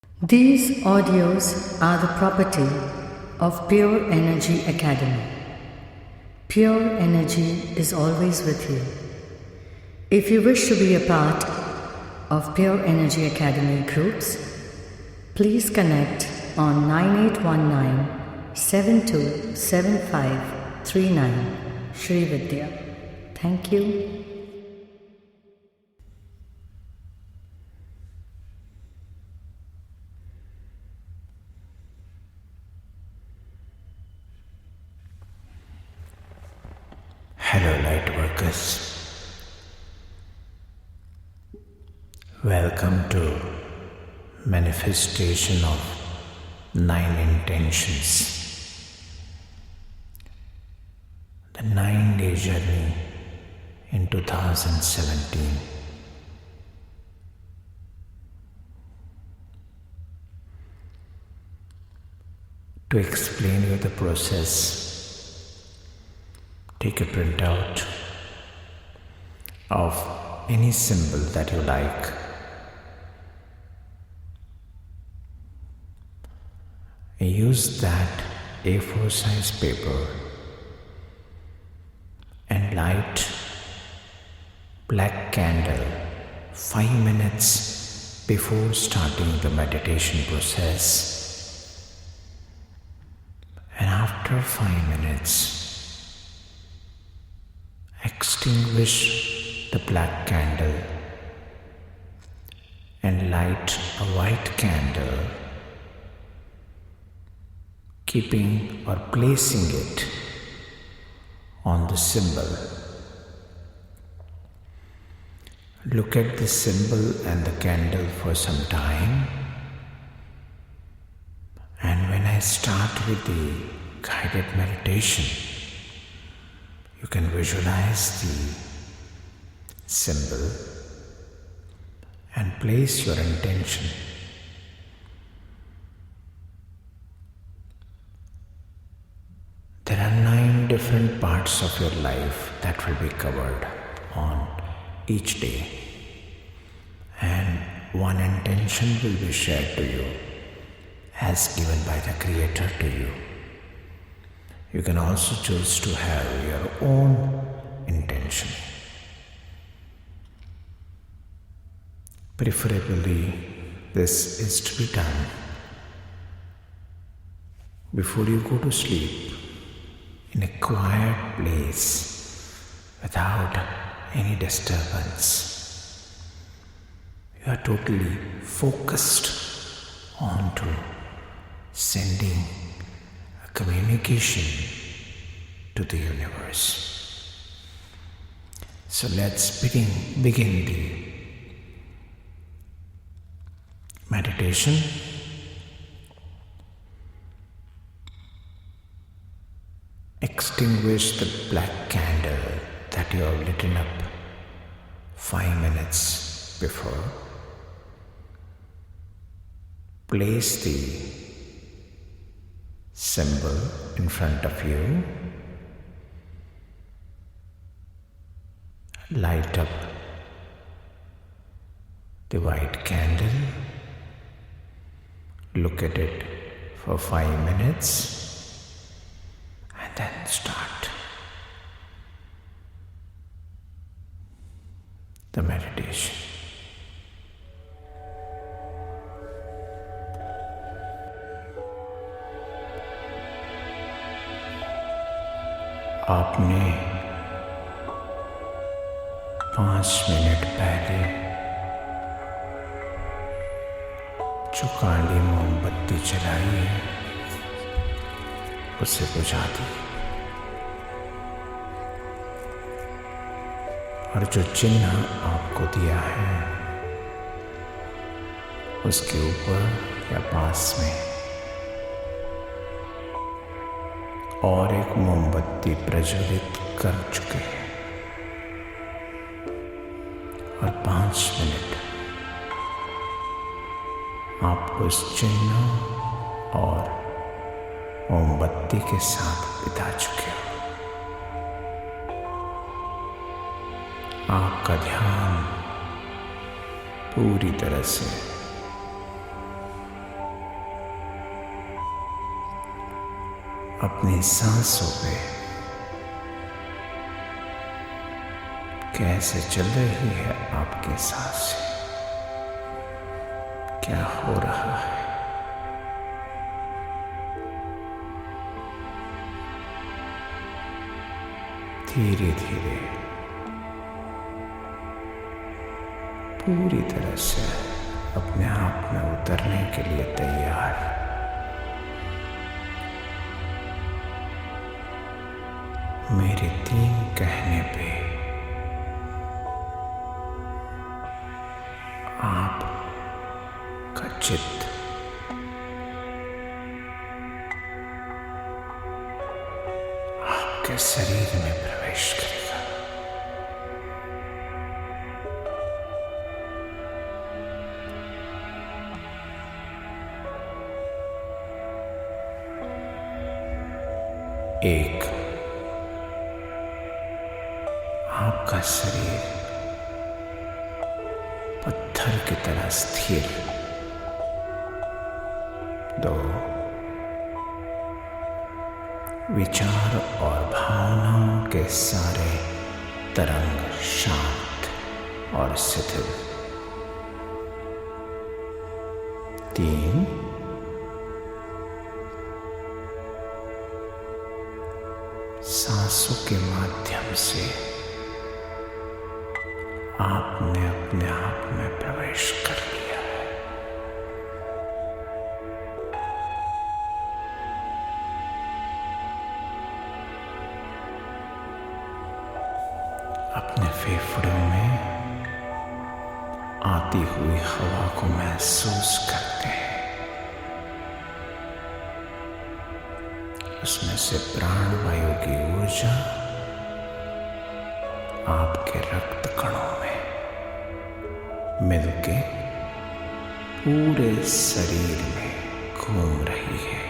These audios are the property of Pure Energy Academy. Pure Energy is always with you. If you wish to be a part of Pure Energy Academy groups, please connect on 9819-727539 Shri Vidya. Thank you. Hello, light workers. Welcome to manifestation of 9 intentions. The 9-day journey in 2017. To explain you the process, take a printout of any symbol that you like. Use that A4 size paper and light black candle 5 minutes before starting the meditation process. And after 5 minutes, extinguish the black candle and light a white candle, keeping or placing it on the symbol. Look at the symbol and the candle for some time, and when I start with the guided meditation, you can visualize the symbol and place your intention. There are 9 different parts of your life that will be covered on each day, and one intention will be shared to you as given by the Creator to you. You can also choose to have your own intention. Preferably, this is to be done before you go to sleep, in a quiet place without any disturbance. You are totally focused on to sending a communication to the universe. So let's begin the meditation. Extinguish the black candle that you have lit up 5 minutes before. Place the symbol in front of you. Light up the white candle. Look at it for 5 minutes. And then start the meditation. आपने 5 minute पहले जो काली मोमबत्ती जलाई है उसे बुझा दी, और जो चिन्ह आपको दिया है उसके ऊपर या पास में और एक मोमबत्ती प्रज्वलित कर चुके हैं, और 5 मिनट आप उस चिन्ह और मोमबत्ती के साथ बिता चुके हो। आपका ध्यान पूरी तरह से अपनी सांसों पे कैसे चल रही है आपकी सांसें, क्या हो रहा है। धीरे धीरे पूरी तरह से अपने आप में उतरने के लिए तैयार। मेरे 3 कहने पे आप का चित्त आपके शरीर में प्रवेश करेगा। एक, आपका शरीर पत्थर की तरह स्थिर। 2, विचार और भावनाओं के सारे तरंग शांत और शिथिल। 3, सांसों के माध्यम से आपने अपने आप में प्रवेश कर लिया है। अपने फेफड़ों में आती हुई हवा को महसूस करते हैं। उसमें से प्राणवायु की ऊर्जा आपके रक्त कणों में मिलके पूरे शरीर में घूम रही है।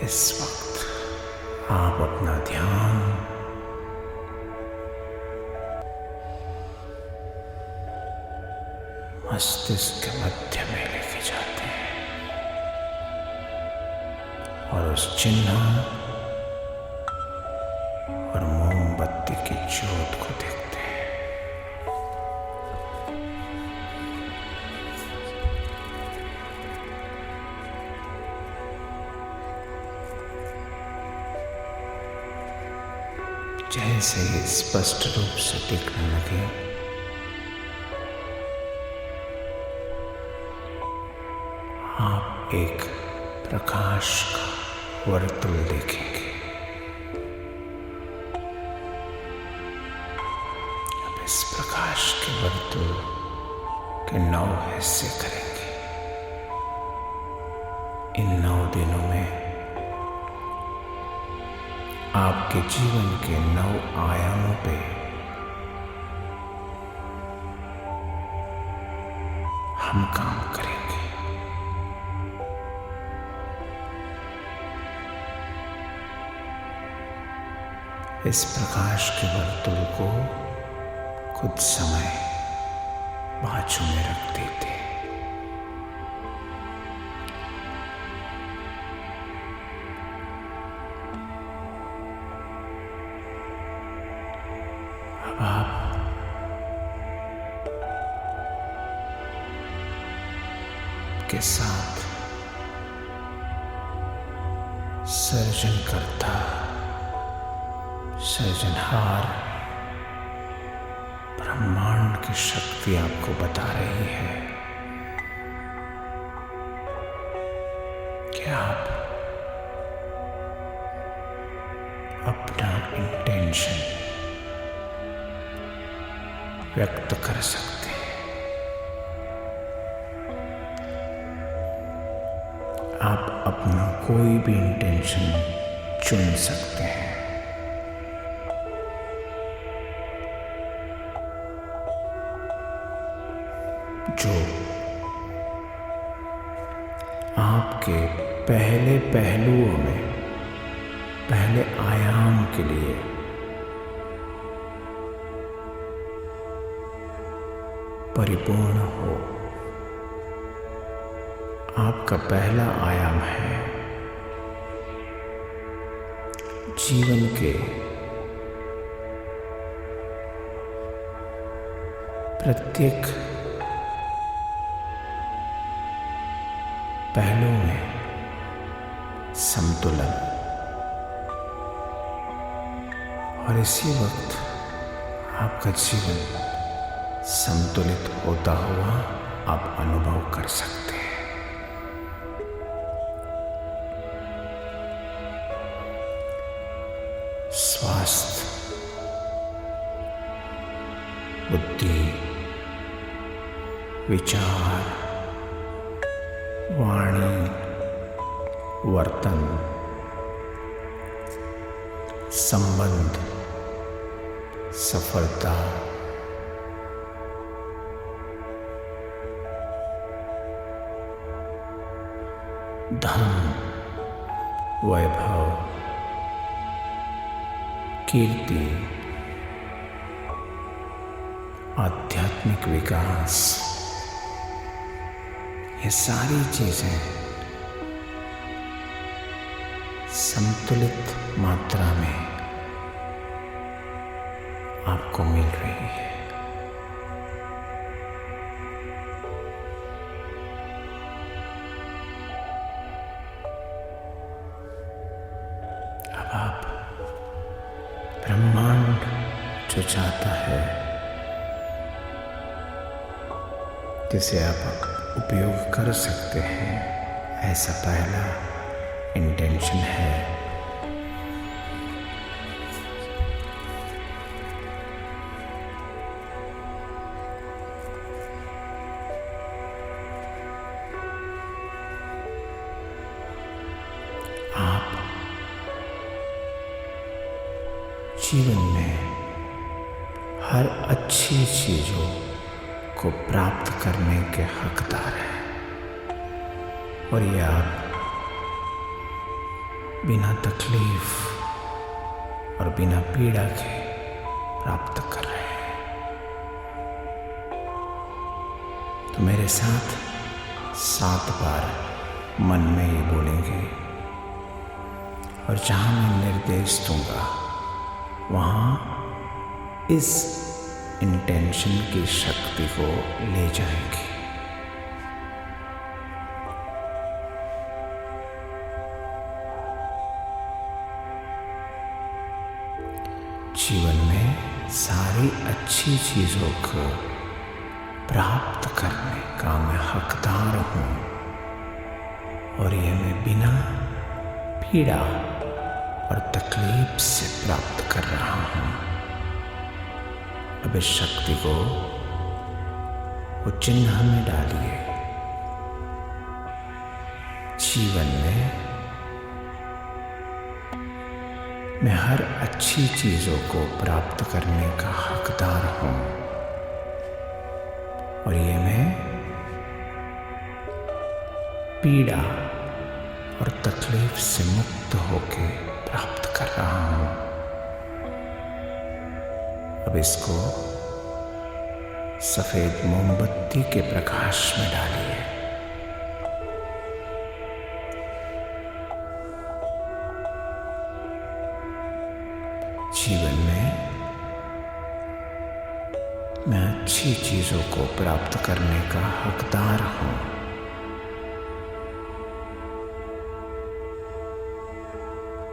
इस वक्त आप अपना ध्यान मस्तिष्क के मध्य में लेके जाते हैं और उस चिन्ह और मोमबत्ती की ज्योत को देखते हैं। जैसे ही स्पष्ट रूप से दिखने लगे, आप एक प्रकाश का वर्तुल देखेंगे। अब इस प्रकाश के वर्तुल के 9 हिस्से करेंगे। इन 9 दिनों में आपके जीवन के 9 आयामों पे हम काम करेंगे। इस प्रकाश के वर्तुल को कुछ समय बाजू में रख देते। अब आप के साथ सर्जनकर्ता, सृजनहार ब्रह्मांड की शक्ति आपको बता रही है कि आप अपना इंटेंशन व्यक्त कर सकते हैं। आप अपना कोई भी इंटेंशन चुन सकते हैं। जो आपके पहले पहलुओं में, पहले आयाम के लिए परिपूर्ण हो। आपका पहला आयाम है जीवन के प्रत्येक पहलू में संतुलन, और इसी वक्त आपका जीवन संतुलित होता हुआ आप अनुभव कर सकते हैं। स्वास्थ्य, बुद्धि, विचार, वाणी, वर्तन, संबंध, सफलता, धन, वैभव, कीर्ति, आध्यात्मिक विकास, ये सारी चीजें संतुलित मात्रा में आपको मिल रही है। अब आप ब्रह्मांड जो चाहता है, जिसे आप उपयोग कर सकते हैं, ऐसा पहला इंटेंशन है। आप जीवन में हर अच्छी चीजों को प्राप्त करने के हकदार हैं, और ये आप बिना तकलीफ और बिना पीड़ा के प्राप्त कर रहे हैं। तो मेरे साथ 7 बार मन में ही बोलेंगे, और जहां मैं निर्देश दूंगा वहां इस इंटेंशन की शक्ति को ले जाएंगे। जीवन में सारी अच्छी चीजों को प्राप्त करने का मैं हकदार हूं, और यह मैं बिना पीड़ा और तकलीफ से प्राप्त कर रहा हूं। अब इस शक्ति को वो चिन्ह में डालिए। जीवन में मैं हर अच्छी चीजों को प्राप्त करने का हकदार हूं, और ये मैं पीड़ा और तकलीफ से मुक्त होके प्राप्त कर रहा हूं। अब इसको सफेद मोमबत्ती के प्रकाश में डालिए। जीवन में मैं अच्छी चीजों को प्राप्त करने का हकदार हूं,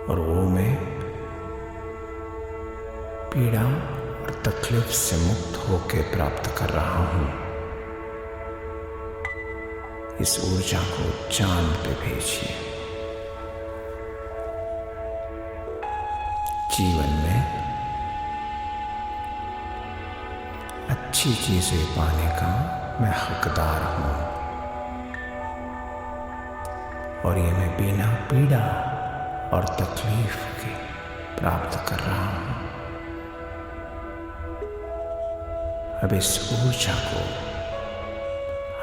और वो मैं पीड़ा और तकलीफ से मुक्त होकर प्राप्त कर रहा हूं। इस ऊर्जा को चांद पे भेजिए। जीवन में अच्छी चीजें पाने का मैं हकदार हूं, और ये मैं बिना पीड़ा और तकलीफ के प्राप्त कर रहा हूं। अब इस ऊर्जा को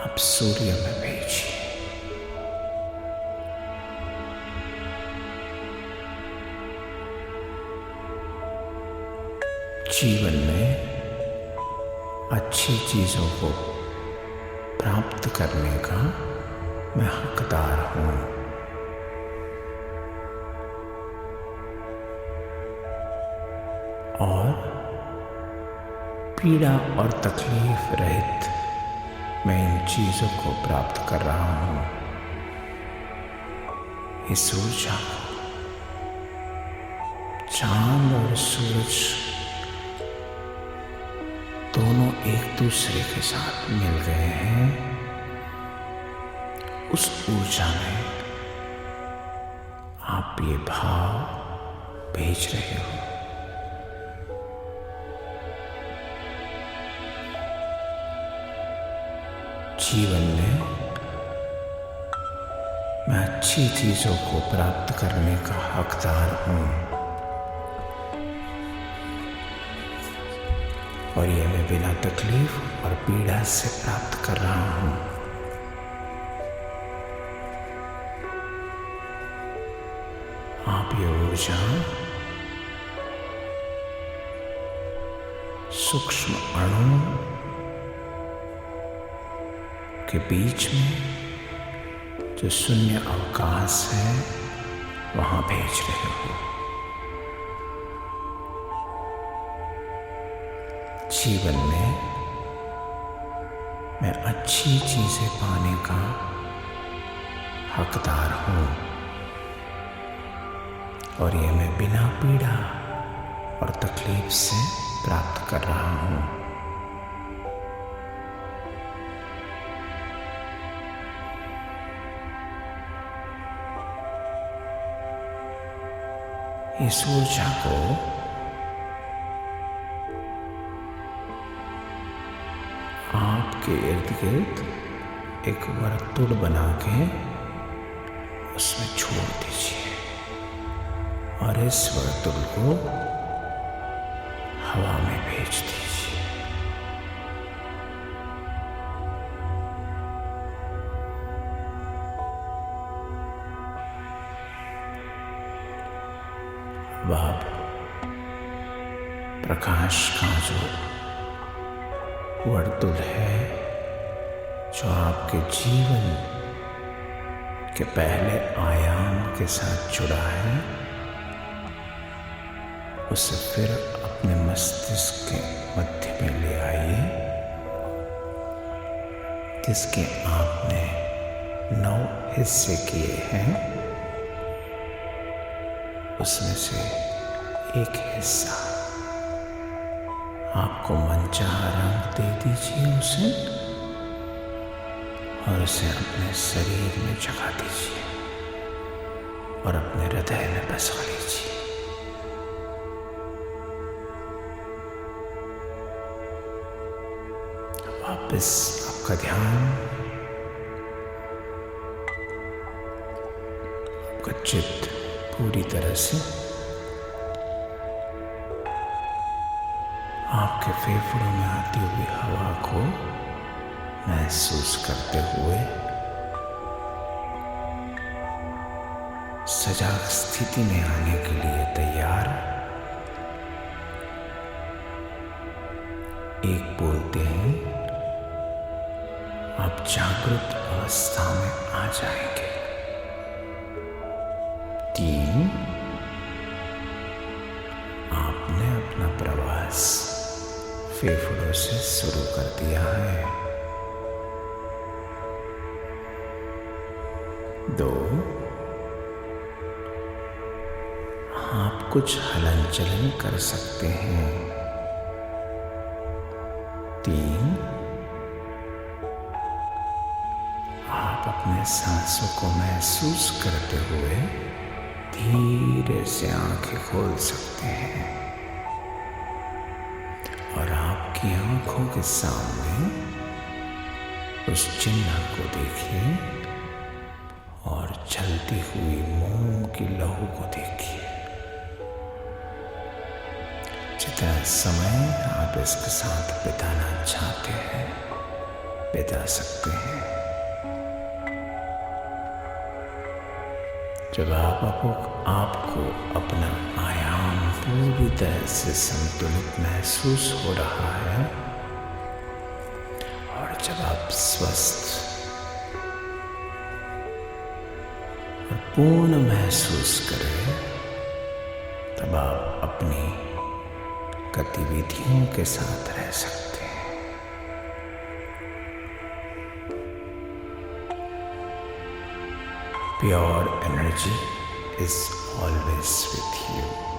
आप सूर्य में भेजिए। जीवन में अच्छी चीज़ों को प्राप्त करने का मैं हकदार हूँ। और पीड़ा और तकलीफ रहित मैं इन चीज़ों को प्राप्त कर रहा हूँ। इस ऊर्जा को चांद और सूरज दोनों एक दूसरे के साथ मिल गए हैं। उस ऊर्जा में आप ये भाव भेज रहे हो। जीवन में मैं अच्छी चीजों को प्राप्त करने का हकदार हूं और यह मैं बिना तकलीफ और पीड़ा से प्राप्त कर रहा हूं। आप ये ऊर्जा सूक्ष्म अणु के बीच में जो शून्य अवकाश है वहां भेज रहे हो। जीवन में मैं अच्छी चीजें पाने का हकदार हूं और ये मैं बिना पीड़ा और तकलीफ से प्राप्त कर रहा हूं। इस ऊर्जा को आपके इर्द गिर्द एक वर्तुल बना के उसमें छोड़ दीजिए और इस वर्तुल को हवा में भेज दीजिए। अब आप प्रकाश का जो वर्तुल है जो आपके जीवन के पहले आयाम के साथ जुड़ा है उसे फिर अपने मस्तिष्क के मध्य में ले आइए, जिसके आपने 9 हिस्से किए हैं। उसमें से एक हिस्सा आपको मनचाहा रंग दे दीजिए उसे और उसे अपने शरीर में जगा दीजिए और अपने हृदय में बसा लीजिए। वापस आपका ध्यान, आपका चित्त पूरी तरह से आपके फेफड़ों में आती हुई हवा को महसूस करते हुए सजाग स्थिति में आने के लिए तैयार। एक बोलते हैं आप जागृत अवस्था में आ जाएंगे। 3 आपने अपना प्रवास फेफड़ों से शुरू कर दिया है। 2 आप कुछ हलन चलन कर सकते हैं। 3 आप अपने सांसों को महसूस करते हुए धीरे से आंखें खोल सकते हैं और आपकी आंखों के सामने उस चिन्ह को देखिए और जलती हुई मोम की लहू को देखिए। जितना समय आप इसके साथ बिताना चाहते हैं बिता सकते हैं। जब आपको अपना आयाम पूरी तरह से संतुलित महसूस हो रहा है जब आप स्वस्थ और पूर्ण महसूस करें, तब आप अपनी गतिविधियों के साथ रह सकते हैं। Pure energy is always with you.